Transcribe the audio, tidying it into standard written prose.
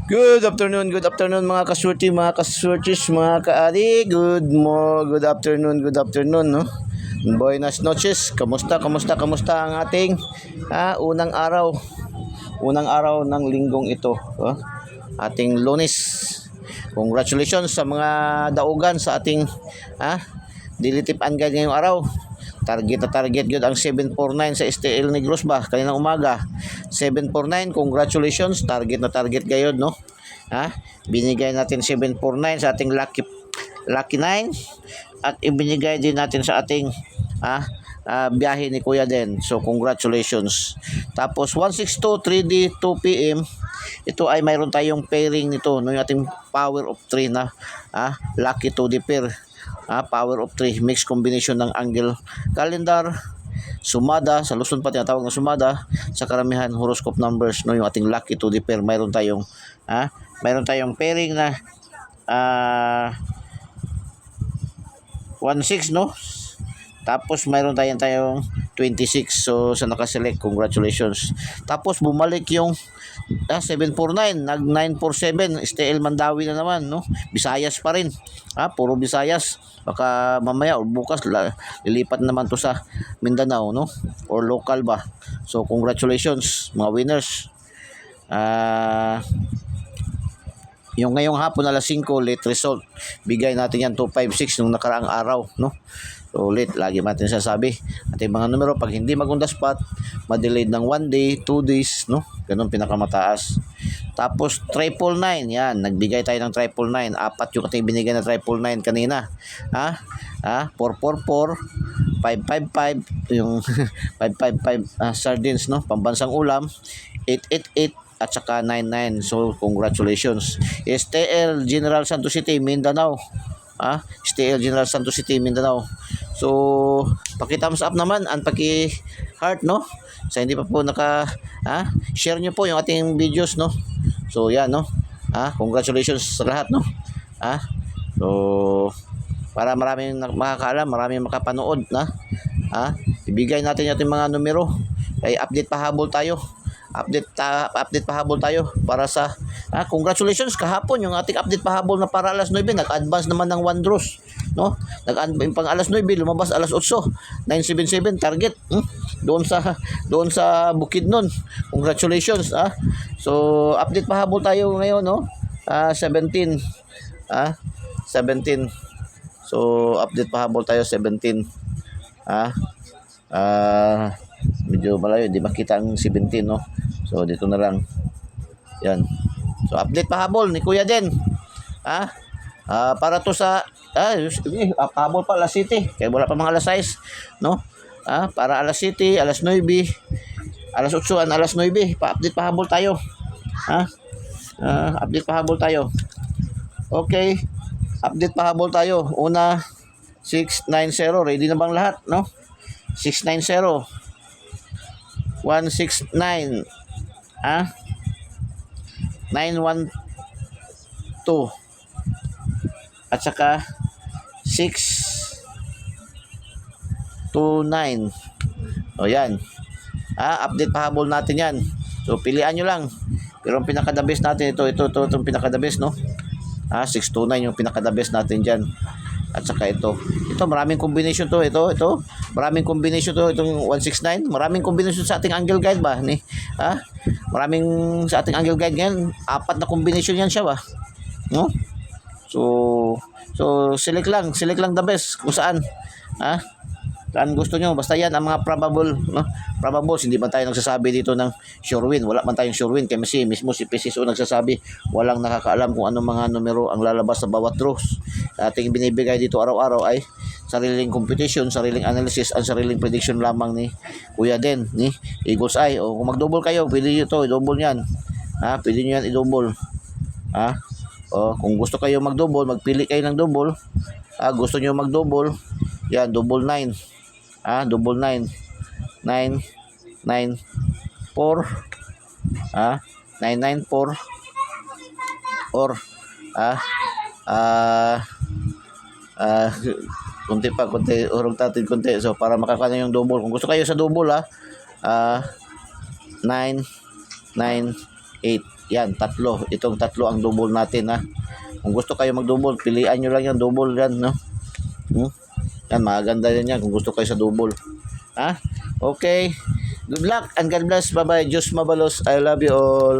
Good afternoon mga kaswerte, mga kaswertis, mga kaari. Good afternoon, no? Buenas noches. Kamusta ang ating unang araw ng linggong ito, ating Lunes. Congratulations sa mga daugan sa ating dilitipan guide ngayong araw. Target yun ang 749 sa STL Negros ba kaninang umaga. 749, congratulations, target gayod, no? Binigay natin 749 sa ating lucky 9 at ibinigay din natin sa ating biyahe ni Kuya Den. So congratulations. Tapos 162 3D 2 PM, ito ay mayroon tayong pairing nito, no, yung ating power of 3 na lucky 2D pair. Power of 3 mixed combination ng angle calendar, sumada, sa Luzon pa tinatawag na sumada, sa karamihan horoscope numbers, no, yung ating lucky 2D pair. Mayroon tayong pairing na 16, no. Tapos mayroon tayong 26. So sa nakaselect, congratulations. Tapos bumalik yung 749, nag 947, STL Mandawi na naman, no. Visayas pa rin. Puro Visayas. Baka mamaya o bukas lilipat naman to sa Mindanao, no, or local ba. So congratulations mga winners. Yung ngayong hapon alas 5 late result, bigay natin yan 256 nung nakaraang araw, no. So late, lagi natin sasabi ating mga numero, pag hindi mag-on the spot, ma-delayed ng 1 day, 2 days, no, ganun pinakamataas. Tapos 999, yan, nagbigay tayo ng 999, apat yung ating binigay na 999 kanina. 444, 555 yung 555 sardines, no, pambansang ulam, 888 at saka 99. So congratulations. STL General Santos City, Mindanao. STL General Santos City, Mindanao. So paki-thumbs up naman and paki-heart, no, sa hindi pa po share nyo po yung ating videos, no. So yan, no, congratulations sa lahat, no. So para maraming makakaalam, maraming makapanood na ibigay natin yung ating mga numero. Ay update pahabol tayo para sa congratulations kahapon yung ating update pahabol na para alas 9, nag-advance naman ng 1 draws, no. Pang alas 9 lumabas alas 8, 977 target, doon sa Bukidnon. Congratulations. So update pahabol tayo ngayon, no. 17. So update pahabol tayo 17. Medyo malayo, hindi makita ang 17, no. So dito na lang. Yan. So update pahabol ni Kuya Den. Para to sa pahabol pa alas 7. Kaya wala pa mga alas 6, no. Para alas 7, alas 9, alas 8, alas 9, pa-update pahabol tayo. Update pahabol tayo. Okay. Update pahabol tayo. Una 690, ready na bang lahat, no? 690, 169, 912, at saka 629. O yan. Update pahabol natin yan. So pilian nyo lang. Pero ang pinaka-the best natin itong pinaka-the best, no. 629 yung pinaka-the best natin dyan. At saka ito maraming combination to, maraming combination to, itong 169, maraming combination sa ating angle guide ba ni maraming sa ating angle guide ngayon, 4 na combination yan siya ba, no. So select lang the best kung saan saan gusto nyo, basta yan ang mga probable, no? Probables, hindi man tayo nagsasabi dito ng sure win, wala man tayong sure win, kasi mismo si PCSO nagsasabi walang nakakaalam kung anong mga numero ang lalabas sa bawat draws. Ating binibigay dito araw-araw ay sariling competition, sariling analysis, at sariling prediction lamang ni Kuya Den, ni Eagles Eye. O kung mag-double kayo, pwede nyo ito, i-double yan. Pwede nyo yan i-double. Kung gusto kayo mag-double, magpili kayo ng double. Gusto nyo mag-double, yan, double 9. Double 9, 9, 9, 4, 994, or konti urong natin konti, so para makakana yung double. Kung gusto kayo sa double 9, 9, 8. Yan, tatlo. Itong tatlo ang double natin, ha. Kung gusto kayo mag-double, pilian nyo lang yan, double yan, no? Yan, maganda yan kung gusto kayo sa double. Ha? Okay. Good luck and God bless. Bye-bye. Diyos mabalos. I love you all.